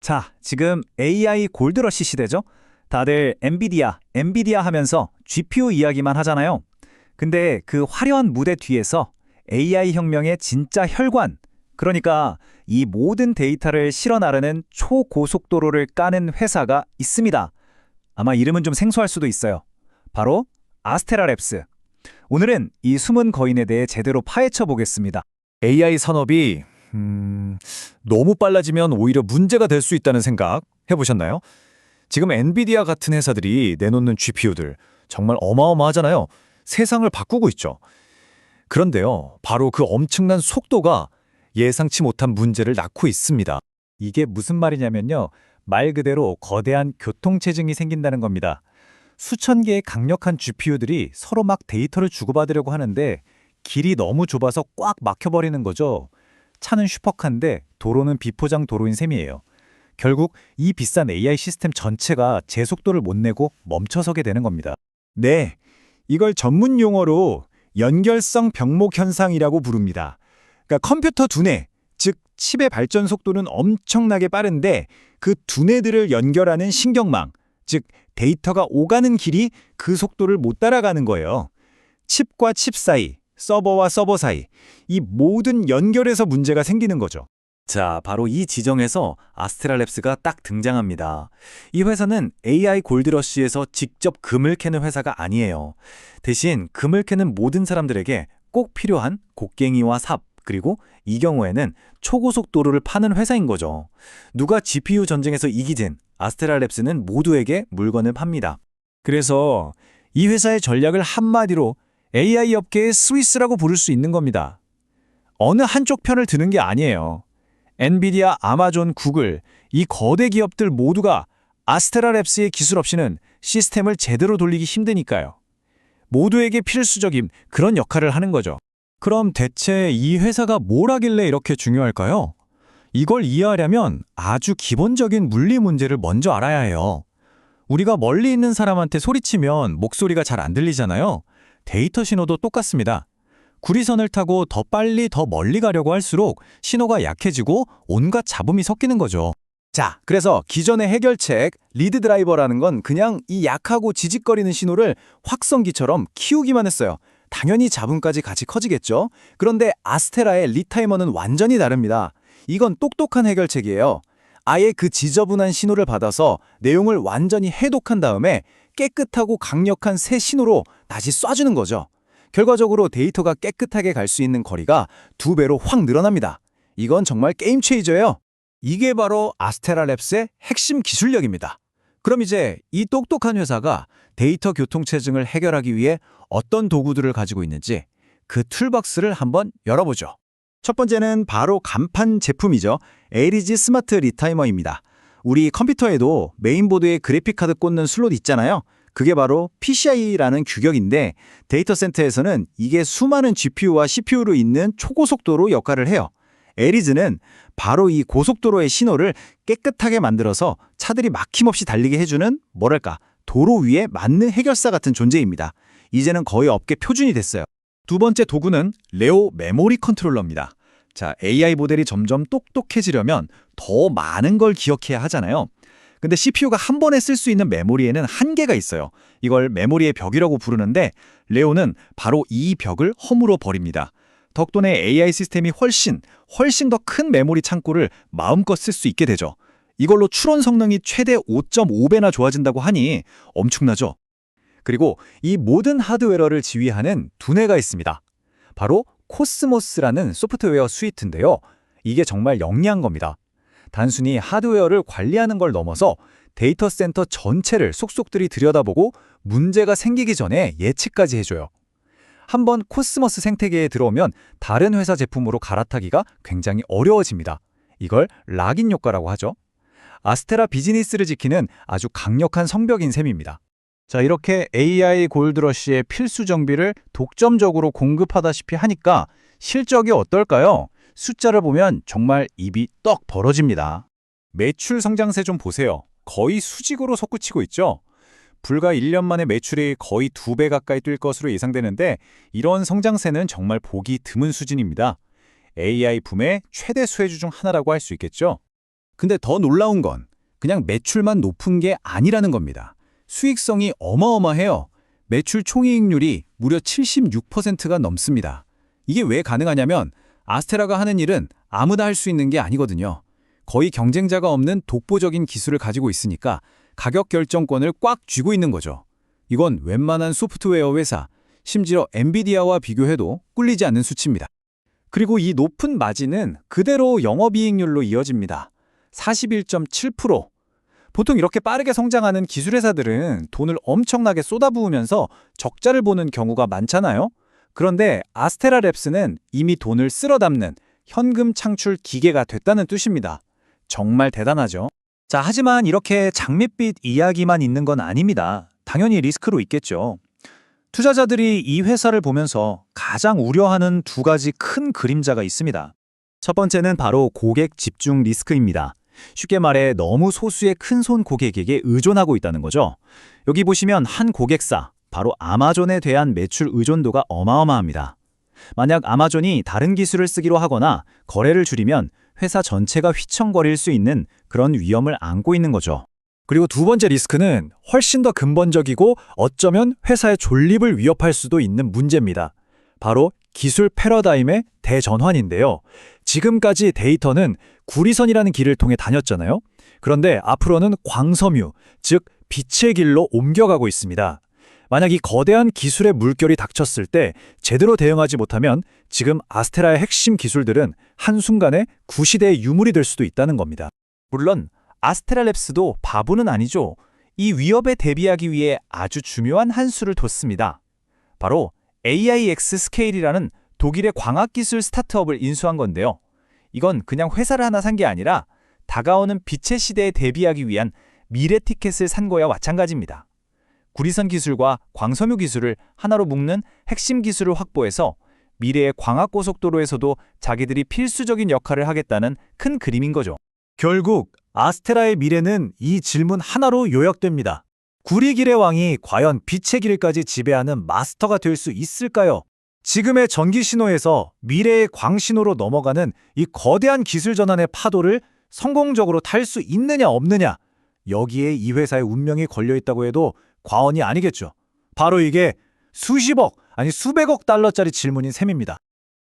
자, 지금 AI 골드러시 시대죠? 다들 엔비디아 하면서 GPU 이야기만 하잖아요. 근데 그 화려한 무대 뒤에서 AI 혁명의 진짜 혈관, 그러니까 이 모든 데이터를 실어 나르는 초고속도로를 까는 회사가 있습니다. 아마 이름은 좀 생소할 수도 있어요. 바로 아스테라 랩스. 오늘은 이 숨은 거인에 대해 제대로 파헤쳐 보겠습니다. AI 산업이 너무 빨라지면 오히려 문제가 될 수 있다는 생각 해보셨나요? 지금 엔비디아 같은 회사들이 내놓는 GPU들 정말 어마어마하잖아요. 세상을 바꾸고 있죠. 그런데요, 바로 그 엄청난 속도가 예상치 못한 문제를 낳고 있습니다. 이게 무슨 말이냐면요. 말 그대로 거대한 교통체증이 생긴다는 겁니다. 수천 개의 강력한 GPU들이 서로 막 데이터를 주고받으려고 하는데 길이 너무 좁아서 꽉 막혀버리는 거죠. 차는 슈퍼카인데 도로는 비포장 도로인 셈이에요. 결국 이 비싼 AI 시스템 전체가 제 속도를 못 내고 멈춰서게 되는 겁니다. 네, 이걸 전문 용어로 연결성 병목 현상이라고 부릅니다. 그러니까 컴퓨터 두뇌, 즉 칩의 발전 속도는 엄청나게 빠른데 그 두뇌들을 연결하는 신경망, 즉 데이터가 오가는 길이 그 속도를 못 따라가는 거예요. 칩과 칩 사이, 서버와 서버 사이, 이 모든 연결에서 문제가 생기는 거죠. 자, 바로 이 지점에서 아스테라 랩스가 딱 등장합니다. 이 회사는 AI 골드러시에서 직접 금을 캐는 회사가 아니에요. 대신 금을 캐는 모든 사람들에게 꼭 필요한 곡괭이와 삽, 그리고 이 경우에는 초고속도로를 파는 회사인 거죠. 누가 GPU 전쟁에서 이기든 아스테라 랩스는 모두에게 물건을 팝니다. 그래서 이 회사의 전략을 한마디로 AI 업계의 스위스라고 부를 수 있는 겁니다. 어느 한쪽 편을 드는 게 아니에요. 엔비디아, 아마존, 구글, 이 거대 기업들 모두가 아스테라 랩스의 기술 없이는 시스템을 제대로 돌리기 힘드니까요. 모두에게 필수적인 그런 역할을 하는 거죠. 그럼 대체 이 회사가 뭘 하길래 이렇게 중요할까요? 이걸 이해하려면 아주 기본적인 물리 문제를 먼저 알아야 해요. 우리가 멀리 있는 사람한테 소리치면 목소리가 잘 안 들리잖아요. 데이터 신호도 똑같습니다. 구리선을 타고 더 빨리 더 멀리 가려고 할수록 신호가 약해지고 온갖 잡음이 섞이는 거죠. 자, 그래서 기존의 해결책 리드 드라이버라는 건 그냥 이 약하고 지직거리는 신호를 확성기처럼 키우기만 했어요. 당연히 잡음까지 같이 커지겠죠. 그런데 아스테라의 리타이머는 완전히 다릅니다. 이건 똑똑한 해결책이에요. 아예 그 지저분한 신호를 받아서 내용을 완전히 해독한 다음에 깨끗하고 강력한 새 신호로 다시 쏴주는 거죠. 결과적으로 데이터가 깨끗하게 갈 수 있는 거리가 2배로 확 늘어납니다. 이건 정말 게임 체인저예요. 이게 바로 아스테라 랩스의 핵심 기술력입니다. 그럼 이제 이 똑똑한 회사가 데이터 교통체증을 해결하기 위해 어떤 도구들을 가지고 있는지 그 툴박스를 한번 열어보죠. 첫 번째는 바로 간판 제품이죠. 에리지 스마트 리타이머입니다. 우리 컴퓨터에도 메인보드에 그래픽카드 꽂는 슬롯 있잖아요. 그게 바로 PCI라는 규격인데 데이터 센터에서는 이게 수많은 GPU와 CPU로 있는 초고속도로 역할을 해요. 에리즈는 바로 이 고속도로의 신호를 깨끗하게 만들어서 차들이 막힘없이 달리게 해주는 도로 위에 맞는 해결사 같은 존재입니다. 이제는 거의 업계 표준이 됐어요. 두 번째 도구는 레오 메모리 컨트롤러입니다. 자, AI 모델이 점점 똑똑해지려면 더 많은 걸 기억해야 하잖아요. 근데 CPU가 한 번에 쓸 수 있는 메모리에는 한계가 있어요. 이걸 메모리의 벽이라고 부르는데 레오는 바로 이 벽을 허물어 버립니다. 덕분에 AI 시스템이 훨씬 더 큰 메모리 창고를 마음껏 쓸 수 있게 되죠. 이걸로 추론 성능이 최대 5.5배나 좋아진다고 하니 엄청나죠? 그리고 이 모든 하드웨어를 지휘하는 두뇌가 있습니다. 바로 코스모스라는 소프트웨어 스위트인데요. 이게 정말 영리한 겁니다. 단순히 하드웨어를 관리하는 걸 넘어서 데이터 센터 전체를 속속들이 들여다보고 문제가 생기기 전에 예측까지 해줘요. 한번 코스모스 생태계에 들어오면 다른 회사 제품으로 갈아타기가 굉장히 어려워집니다. 이걸 락인 효과라고 하죠. 아스테라 비즈니스를 지키는 아주 강력한 성벽인 셈입니다. 자, 이렇게 AI 골드러시의 필수 정비를 독점적으로 공급하다시피 하니까 실적이 어떨까요? 숫자를 보면 정말 입이 떡 벌어집니다. 매출 성장세 좀 보세요. 거의 수직으로 솟구치고 있죠? 불과 1년 만에 매출이 거의 2배 가까이 뛸 것으로 예상되는데 이런 성장세는 정말 보기 드문 수준입니다. AI 붐의 최대 수혜주 중 하나라고 할 수 있겠죠? 근데 더 놀라운 건 그냥 매출만 높은 게 아니라는 겁니다. 수익성이 어마어마해요. 매출 총이익률이 무려 76%가 넘습니다. 이게 왜 가능하냐면 아스테라가 하는 일은 아무나 할 수 있는 게 아니거든요. 거의 경쟁자가 없는 독보적인 기술을 가지고 있으니까 가격 결정권을 꽉 쥐고 있는 거죠. 이건 웬만한 소프트웨어 회사, 심지어 엔비디아와 비교해도 꿀리지 않는 수치입니다. 그리고 이 높은 마진은 그대로 영업이익률로 이어집니다. 41.7%. 보통 이렇게 빠르게 성장하는 기술회사들은 돈을 엄청나게 쏟아부으면서 적자를 보는 경우가 많잖아요. 그런데 아스테라랩스는 이미 돈을 쓸어 담는 현금 창출 기계가 됐다는 뜻입니다. 정말 대단하죠. 자, 하지만 이렇게 장밋빛 이야기만 있는 건 아닙니다. 당연히 리스크로 있겠죠. 투자자들이 이 회사를 보면서 가장 우려하는 두 가지 큰 그림자가 있습니다. 첫 번째는 바로 고객 집중 리스크입니다. 쉽게 말해 너무 소수의 큰손 고객에게 의존하고 있다는 거죠. 여기 보시면 한 고객사, 바로 아마존에 대한 매출 의존도가 어마어마합니다. 만약 아마존이 다른 기술을 쓰기로 하거나 거래를 줄이면 회사 전체가 휘청거릴 수 있는 그런 위험을 안고 있는 거죠. 그리고 두 번째 리스크는 훨씬 더 근본적이고 어쩌면 회사의 존립을 위협할 수도 있는 문제입니다. 바로 기술 패러다임의 대전환인데요. 지금까지 데이터는 구리선이라는 길을 통해 다녔잖아요. 그런데 앞으로는 광섬유, 즉 빛의 길로 옮겨가고 있습니다. 만약 이 거대한 기술의 물결이 닥쳤을 때 제대로 대응하지 못하면 지금 아스테라의 핵심 기술들은 한순간에 구시대의 유물이 될 수도 있다는 겁니다. 물론 아스테라랩스도 바보는 아니죠. 이 위협에 대비하기 위해 아주 중요한 한 수를 뒀습니다. 바로 AIX 스케일이라는 독일의 광학기술 스타트업을 인수한 건데요. 이건 그냥 회사를 하나 산 게 아니라 다가오는 빛의 시대에 대비하기 위한 미래 티켓을 산 거야 마찬가지입니다. 구리선 기술과 광섬유 기술을 하나로 묶는 핵심 기술을 확보해서 미래의 광학고속도로에서도 자기들이 필수적인 역할을 하겠다는 큰 그림인 거죠. 결국 아스테라의 미래는 이 질문 하나로 요약됩니다. 구리길의 왕이 과연 빛의 길까지 지배하는 마스터가 될 수 있을까요? 지금의 전기 신호에서 미래의 광신호로 넘어가는 이 거대한 기술 전환의 파도를 성공적으로 탈 수 있느냐 없느냐, 여기에 이 회사의 운명이 걸려 있다고 해도 과언이 아니겠죠. 바로 이게 수십억, 아니 수백억 달러짜리 질문인 셈입니다.